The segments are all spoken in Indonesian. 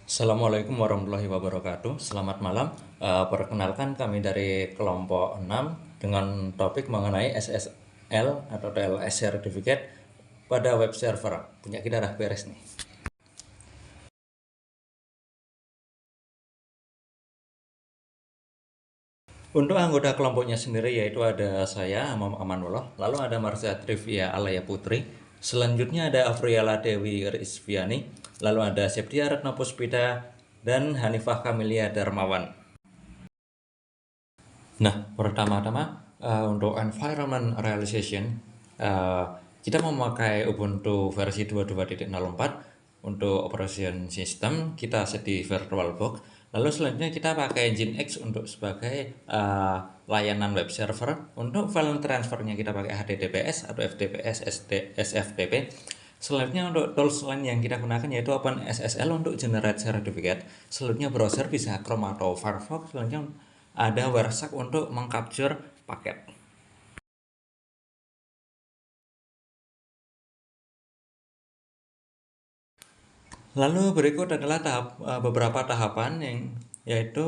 Assalamualaikum warahmatullahi wabarakatuh. Selamat malam. Perkenalkan kami dari kelompok 6 dengan topik mengenai SSL atau TLS Certificate pada web server. Punya kita dah beres nih. Untuk anggota kelompoknya sendiri yaitu ada saya, Amam Amanullah, lalu ada Marsha Trivia Alaya Putri, selanjutnya ada Afriala Dewi Rizviani, lalu ada Septia Retno Puspita, dan Hanifah Kamilia Darmawan. Nah, pertama-tama untuk environment realization, eh, kita memakai Ubuntu versi 22.04 untuk operation system, kita set di VirtualBox. Lalu selanjutnya kita pakai Nginx untuk sebagai layanan web server. Untuk file transfernya kita pakai HTTPS atau FTPS, SFTP. Selanjutnya untuk tools lain yang kita gunakan yaitu OpenSSL untuk generate certificate. Selanjutnya browser bisa Chrome atau Firefox. Selanjutnya ada Warsak untuk mengcapture paket. Lalu berikut adalah beberapa tahapan yaitu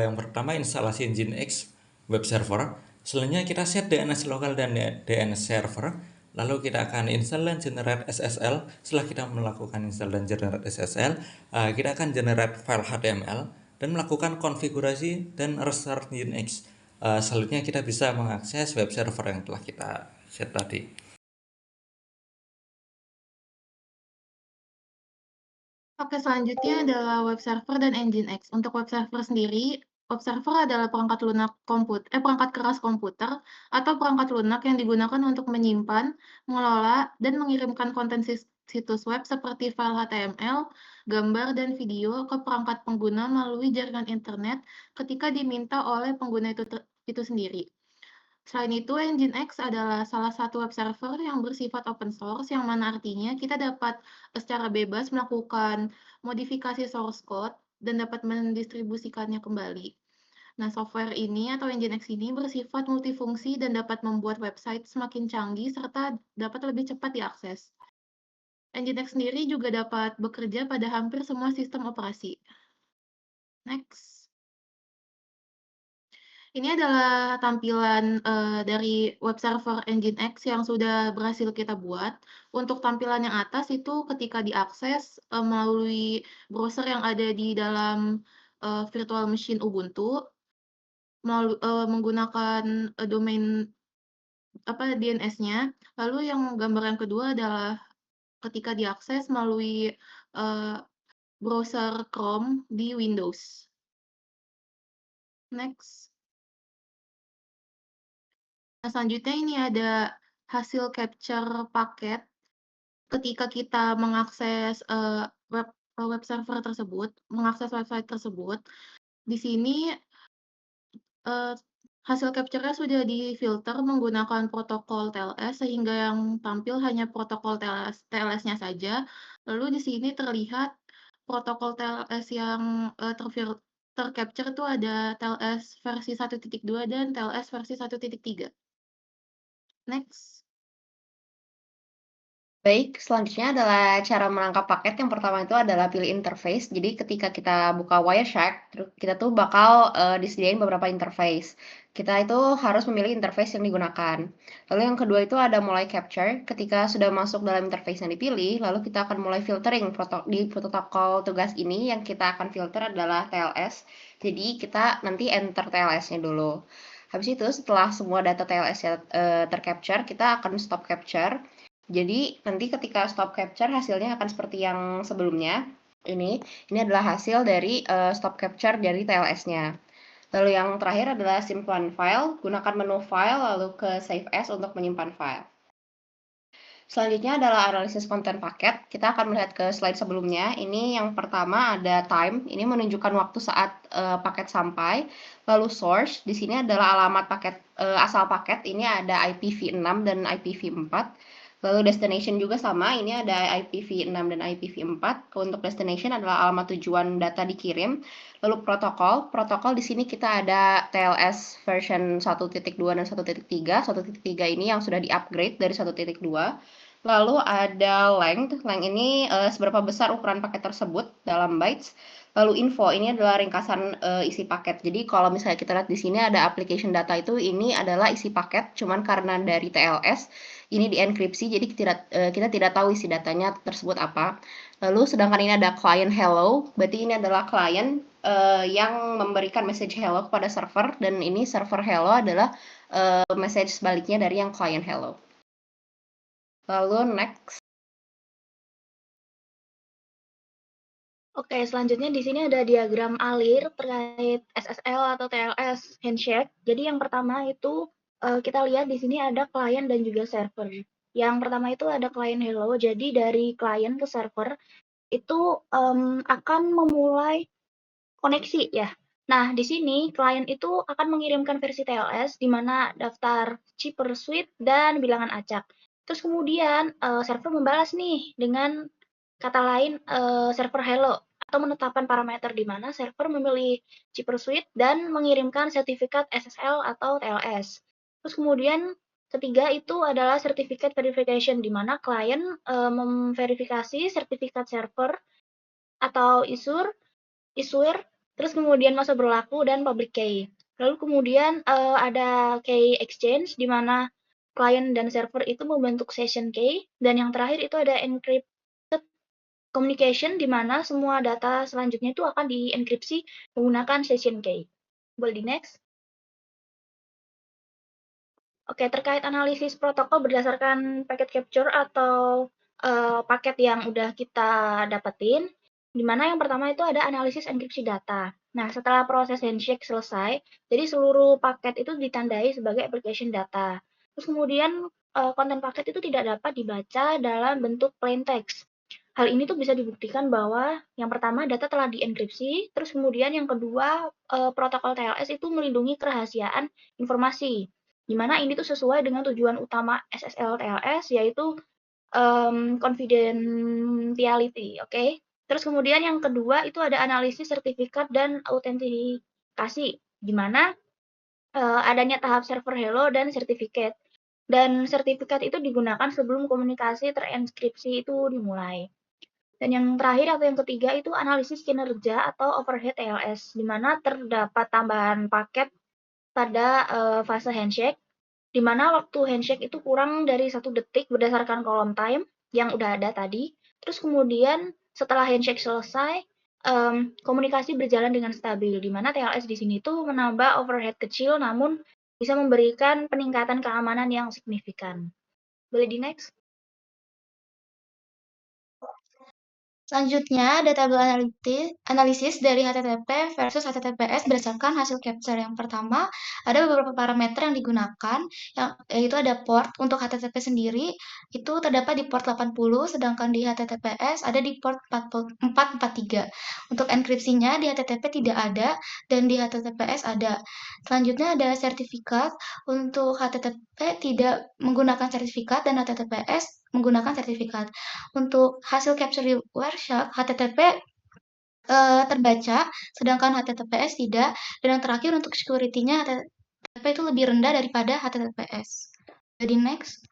yang pertama instalasi Nginx web server. Selanjutnya kita set DNS lokal dan DNS server. Lalu kita akan install dan generate SSL. Setelah kita melakukan install dan generate SSL, kita akan generate file HTML dan melakukan konfigurasi dan restart Nginx. Selanjutnya kita bisa mengakses web server yang telah kita set tadi. Oke, selanjutnya adalah web server dan Nginx. Untuk web server sendiri, web server adalah perangkat keras komputer atau perangkat lunak yang digunakan untuk menyimpan, mengelola, dan mengirimkan konten situs web seperti file HTML, gambar, dan video ke perangkat pengguna melalui jaringan internet ketika diminta oleh pengguna itu sendiri. Selain itu, Nginx adalah salah satu web server yang bersifat open source, yang mana artinya kita dapat secara bebas melakukan modifikasi source code dan dapat mendistribusikannya kembali. Nah, software ini atau Nginx ini bersifat multifungsi dan dapat membuat website semakin canggih serta dapat lebih cepat diakses. Nginx sendiri juga dapat bekerja pada hampir semua sistem operasi. Next. Ini adalah tampilan, dari web server Nginx yang sudah berhasil kita buat. Untuk tampilan yang atas itu ketika diakses, melalui browser yang ada di dalam, virtual machine Ubuntu, menggunakan, domain, DNS-nya. Lalu yang gambar yang kedua adalah ketika diakses melalui, eee, browser Chrome di Windows. Next. Nah, selanjutnya ini ada hasil capture paket ketika kita mengakses, web server tersebut, mengakses website tersebut. Di sini, eee, hasil capture-nya sudah difilter menggunakan protokol TLS sehingga yang tampil hanya protokol TLS-nya saja. Lalu di sini terlihat protokol TLS yang, tercapture itu ada TLS versi 1.2 dan TLS versi 1.3. Next. Baik, selanjutnya adalah cara menangkap paket. Yang pertama itu adalah pilih interface. Jadi ketika kita buka Wireshark, kita tuh bakal disediain beberapa interface. Kita itu harus memilih interface yang digunakan. Lalu yang kedua itu ada mulai capture. Ketika sudah masuk dalam interface yang dipilih, lalu kita akan mulai filtering di protokol tugas ini. Yang kita akan filter adalah TLS. Jadi kita nanti enter TLS-nya dulu. Habis itu setelah semua data TLS-nya tercapture, kita akan stop capture. Jadi nanti ketika stop capture hasilnya akan seperti yang sebelumnya. Ini adalah hasil dari stop capture dari TLS-nya. Lalu yang terakhir adalah simpan file. Gunakan menu file lalu ke save as untuk menyimpan file. Selanjutnya adalah analisis konten paket. Kita akan melihat ke slide sebelumnya. Ini yang pertama ada time. Ini menunjukkan waktu saat paket sampai. Lalu source. Di sini adalah alamat paket asal paket. Ini ada IPv6 dan IPv4. Lalu destination juga sama. Ini ada IPv6 dan IPv4. Untuk destination adalah alamat tujuan data dikirim. Lalu protokol. Protokol di sini kita ada TLS version 1.2 dan 1.3. 1.3 ini yang sudah di-upgrade dari 1.2. Lalu ada length ini seberapa besar ukuran paket tersebut dalam bytes. Lalu info, ini adalah ringkasan isi paket. Jadi kalau misalnya kita lihat di sini ada application data itu, ini adalah isi paket, cuman karena dari TLS ini dienkripsi, jadi kita tidak tahu isi datanya tersebut apa. Lalu sedangkan ini ada client hello, berarti ini adalah client yang memberikan message hello kepada server, dan ini server hello adalah message sebaliknya dari yang client hello. Lalu next. Oke, selanjutnya di sini ada diagram alir terkait SSL atau TLS handshake. Jadi yang pertama itu kita lihat di sini ada klien dan juga server. Yang pertama itu ada client hello. Jadi dari klien ke server itu akan memulai koneksi ya. Nah, di sini klien itu akan mengirimkan versi TLS di mana daftar chip per suite dan bilangan acak. Terus kemudian server membalas nih dengan kata lain server hello atau menetapkan parameter di mana server memilih chip per suite dan mengirimkan sertifikat SSL atau TLS. Terus kemudian ketiga itu adalah certificate verification di mana klien memverifikasi sertifikat server atau issuer, terus kemudian masa berlaku dan public key. Lalu kemudian ada key exchange di mana klien dan server itu membentuk session key, dan yang terakhir itu ada encrypted communication di mana semua data selanjutnya itu akan dienkripsi menggunakan session key. Boleh di next? Oke, terkait analisis protokol berdasarkan packet capture atau paket yang udah kita dapetin, di mana yang pertama itu ada analisis enkripsi data. Nah, setelah proses handshake selesai, jadi seluruh paket itu ditandai sebagai application data. Terus kemudian konten paket itu tidak dapat dibaca dalam bentuk plain text. Hal ini tuh bisa dibuktikan bahwa yang pertama data telah dienkripsi, terus kemudian yang kedua protokol TLS itu melindungi kerahasiaan informasi, di mana ini tuh sesuai dengan tujuan utama SSL TLS yaitu confidentiality, oke? Terus kemudian yang kedua itu ada analisis sertifikat dan autentikasi, di mana adanya tahap server hello dan sertifikat. Dan sertifikat itu digunakan sebelum komunikasi terenkripsi itu dimulai. Dan yang terakhir atau yang ketiga itu analisis kinerja atau overhead TLS, di mana terdapat tambahan paket pada fase handshake, di mana waktu handshake itu kurang dari 1 detik berdasarkan column time yang udah ada tadi. Terus kemudian setelah handshake selesai, komunikasi berjalan dengan stabil, di mana TLS di sini tuh menambah overhead kecil namun bisa memberikan peningkatan keamanan yang signifikan. Boleh di next? Selanjutnya, database analisis dari HTTP versus HTTPS berdasarkan hasil capture. Yang pertama, ada beberapa parameter yang digunakan, yaitu ada port. Untuk HTTP sendiri, itu terdapat di port 80, sedangkan di HTTPS ada di port 443. Untuk enkripsinya, di HTTP tidak ada, dan di HTTPS ada. Selanjutnya ada sertifikat. Untuk HTTP tidak menggunakan sertifikat, dan HTTPS menggunakan sertifikat. Untuk hasil capture di Wireshark, HTTP terbaca, sedangkan HTTPS tidak. Dan yang terakhir untuk security-nya, HTTP itu lebih rendah daripada HTTPS. Jadi next.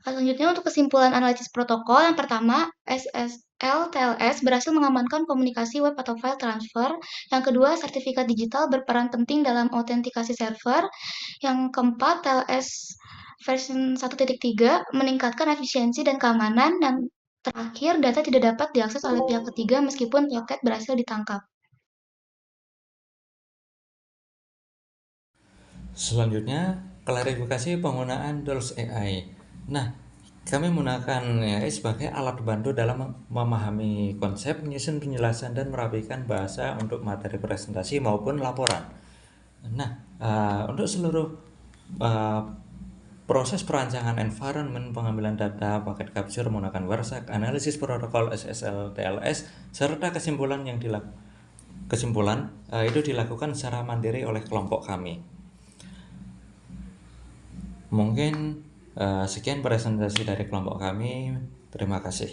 Selanjutnya untuk kesimpulan analisis protokol, yang pertama, SSL TLS berhasil mengamankan komunikasi web atau file transfer. Yang kedua, sertifikat digital berperan penting dalam autentikasi server. Yang keempat, TLS versi 1.3 meningkatkan efisiensi dan keamanan. Dan terakhir, data tidak dapat diakses oleh pihak ketiga meskipun paket berhasil ditangkap. Selanjutnya, klarifikasi penggunaan tools AI. Nah, kami menggunakan AI sebagai alat bantu dalam memahami konsep, menyusun penjelasan, dan merapikan bahasa untuk materi presentasi maupun laporan. Nah, untuk seluruh proses perancangan environment, pengambilan data, paket capture menggunakan Wireshark, analisis protokol SSL TLS, serta kesimpulan itu dilakukan secara mandiri oleh kelompok kami. Mungkin sekian presentasi dari kelompok kami. Terima kasih.